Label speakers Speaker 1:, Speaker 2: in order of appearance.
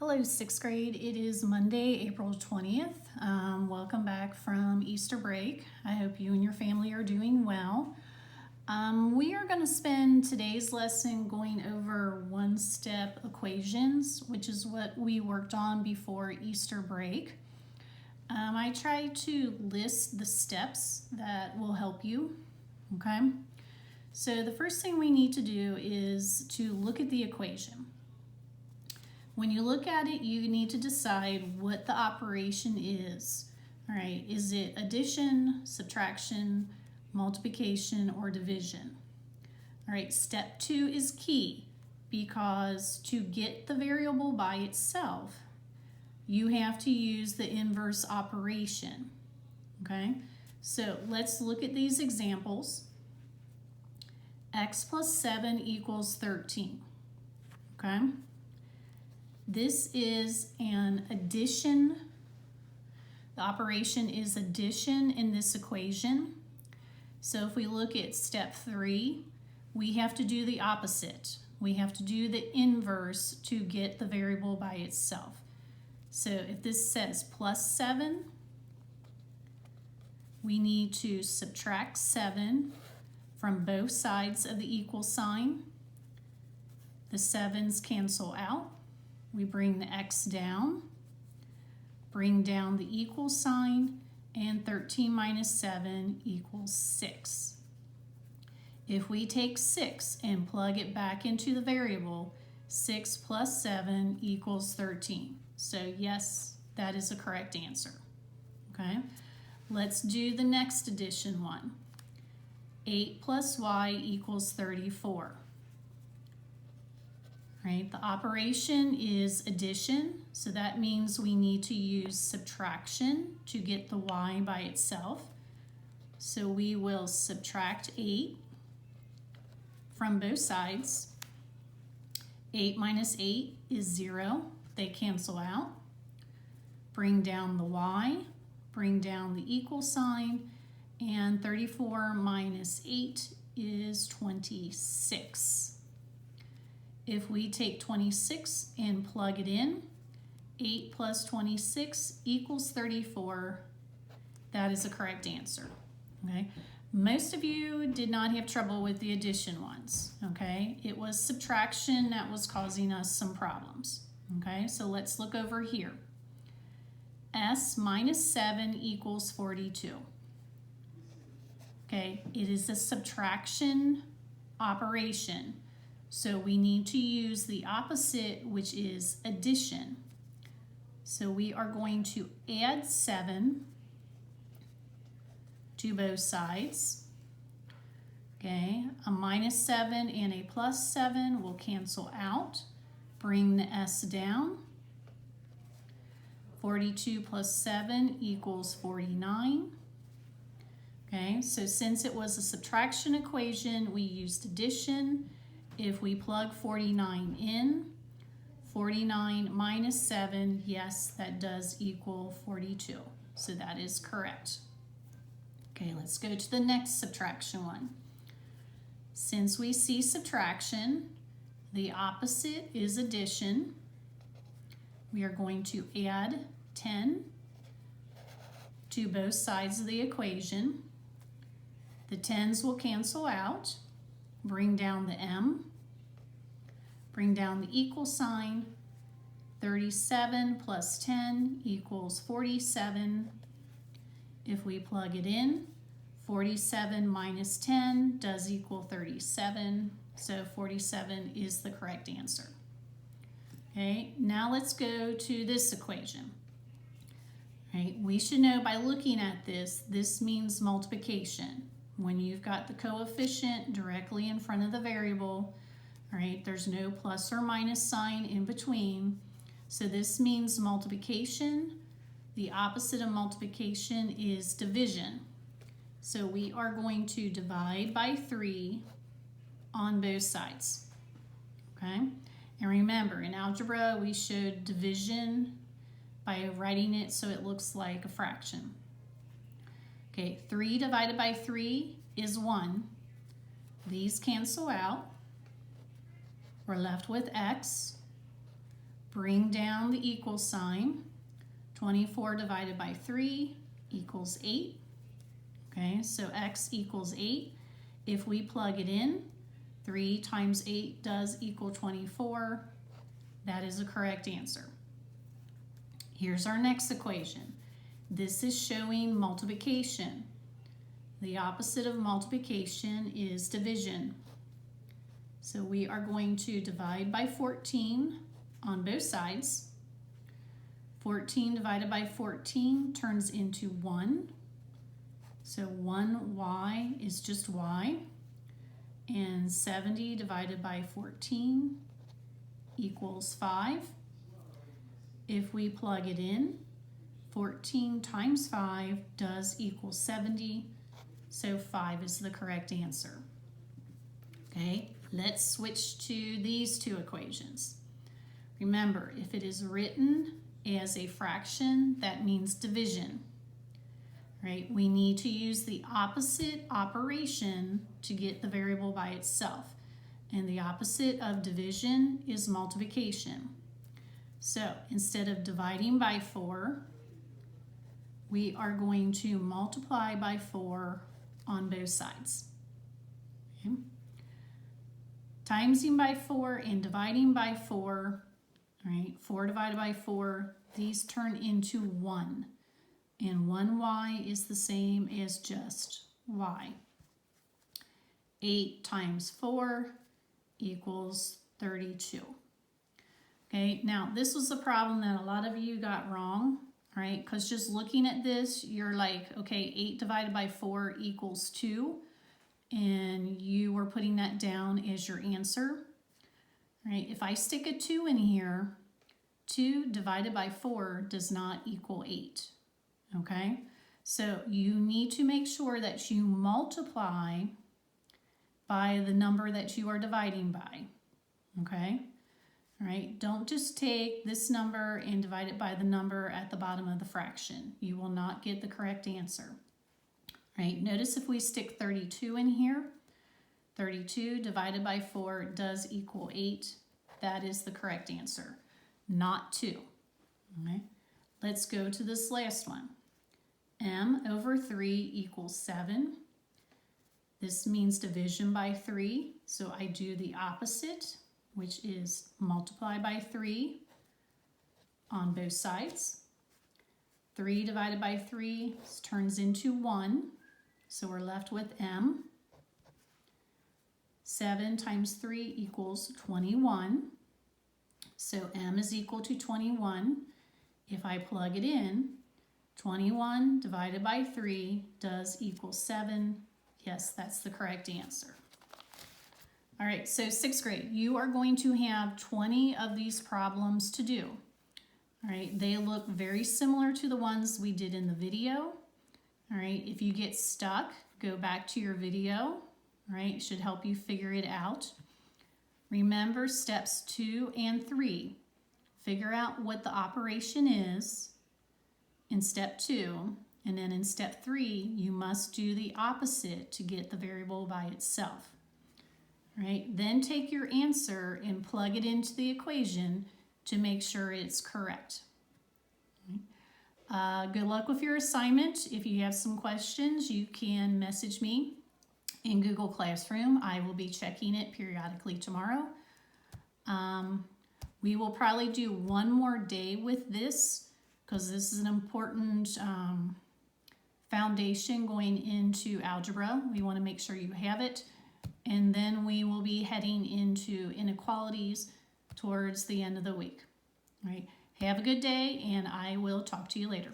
Speaker 1: Hello, 6th grade. It is Monday, April 20th. Welcome back from Easter break. I hope you and your family are doing well. We are going to spend today's lesson going over one-step equations, which is what we worked on before Easter break. I try to list the steps that will help you, okay? So the first thing we need to do is to look at the equation. When you look at it, you need to decide what the operation is. All right, is it addition, subtraction, multiplication, or division? All right, step 2 is key because to get the variable by itself, you have to use the inverse operation. Okay, so let's look at these examples. X plus 7 equals 13. Okay. This is an addition. The operation is addition in this equation. So if we look at step 3, we have to do the opposite. We have to do the inverse to get the variable by itself. So if this says plus 7, we need to subtract 7 from both sides of the equal sign. The 7s cancel out. We bring the x down, bring down the equal sign, and 13 minus 7 equals 6. If we take 6 and plug it back into the variable, 6 plus 7 equals 13. So yes, that is a correct answer. Okay, let's do the next addition one. 8 plus y equals 34. Right, the operation is addition, so that means we need to use subtraction to get the y by itself. So we will subtract 8 from both sides. 8 minus 8 is 0. They cancel out. Bring down the y, bring down the equal sign, and 34 minus 8 is 26. If we take 26 and plug it in, 8 plus 26 equals 34. That is a correct answer, okay? Most of you did not have trouble with the addition ones, okay? It was subtraction that was causing us some problems, okay? So let's look over here. S minus 7 equals 42. Okay, it is a subtraction operation. So we need to use the opposite, which is addition. So we are going to add 7 to both sides. Okay, a minus 7 and a plus 7 will cancel out. Bring the s down. 42 plus 7 equals 49. Okay, so since it was a subtraction equation, we used addition. If we plug 49 in, 49 minus 7, yes, that does equal 42. So that is correct. Okay, let's go to the next subtraction one. Since we see subtraction, the opposite is addition. We are going to add 10 to both sides of the equation. The 10s will cancel out. Bring down the m, bring down the equal sign. 37 plus 10 equals 47. If we plug it in, 47 minus 10 does equal 37. So 47 is the correct answer. Okay, now let's go to this equation. Right, we should know by looking at this means multiplication. When you've got the coefficient directly in front of the variable, all right, there's no plus or minus sign in between. So this means multiplication. The opposite of multiplication is division. So we are going to divide by 3 on both sides, okay? And remember, in algebra, we showed division by writing it so it looks like a fraction. Okay, 3 divided by 3 is 1. These cancel out. We're left with x. bring down the equal sign. 24 divided by 3 equals 8. Okay, so x equals 8. If we plug it in, 3 times 8 does equal 24. That is the correct answer. Here's our next equation. This is showing multiplication. The opposite of multiplication is division. So we are going to divide by 14 on both sides. 14 divided by 14 turns into 1. So 1y is just y. And 70 divided by 14 equals 5. If we plug it in, 14 times 5 does equal 70. So 5 is the correct answer. Okay, let's switch to these two equations. Remember, if it is written as a fraction, that means division. Right? We need to use the opposite operation to get the variable by itself. And the opposite of division is multiplication. So instead of dividing by 4, we are going to multiply by 4 on both sides. Okay? Timesing by 4 and dividing by 4, right? 4 divided by 4, these turn into 1. And 1y is the same as just y. 8 times 4 equals 32. Okay, now this was a problem that a lot of you got wrong, right? Because just looking at this, you're like, okay, 8 divided by 4 equals 2. And you were putting that down as your answer, right? If I stick a 2 in here, 2 divided by 4 does not equal 8. Okay, so you need to make sure that you multiply by the number that you are dividing by. Okay, all right, don't just take this number and divide it by the number at the bottom of the fraction. You will not get the correct answer. Right, notice if we stick 32 in here, 32 divided by 4 does equal 8. That is the correct answer, not 2. Okay, let's go to this last one. M over 3 equals 7. This means division by 3, so I do the opposite, which is multiply by 3 on both sides. 3 divided by 3 turns into 1, so we're left with M. 7 times 3 equals 21, so M is equal to 21. If I plug it in, 21 divided by 3 does equal 7. Yes, that's the correct answer. All right, so 6th grade, you are going to have 20 of these problems to do. All right, they look very similar to the ones we did in the video. All right, if you get stuck, go back to your video. All right, it should help you figure it out. Remember steps 2 and 3. Figure out what the operation is in step 2, and then in step 3, you must do the opposite to get the variable by itself. All right, then take your answer and plug it into the equation to make sure it's correct. Good luck with your assignment. If you have some questions, you can message me in Google Classroom. I will be checking it periodically tomorrow. We will probably do one more day with this because this is an important foundation going into algebra. We want to make sure you have it. And then we will be heading into inequalities towards the end of the week. All right. Have a good day, and I will talk to you later.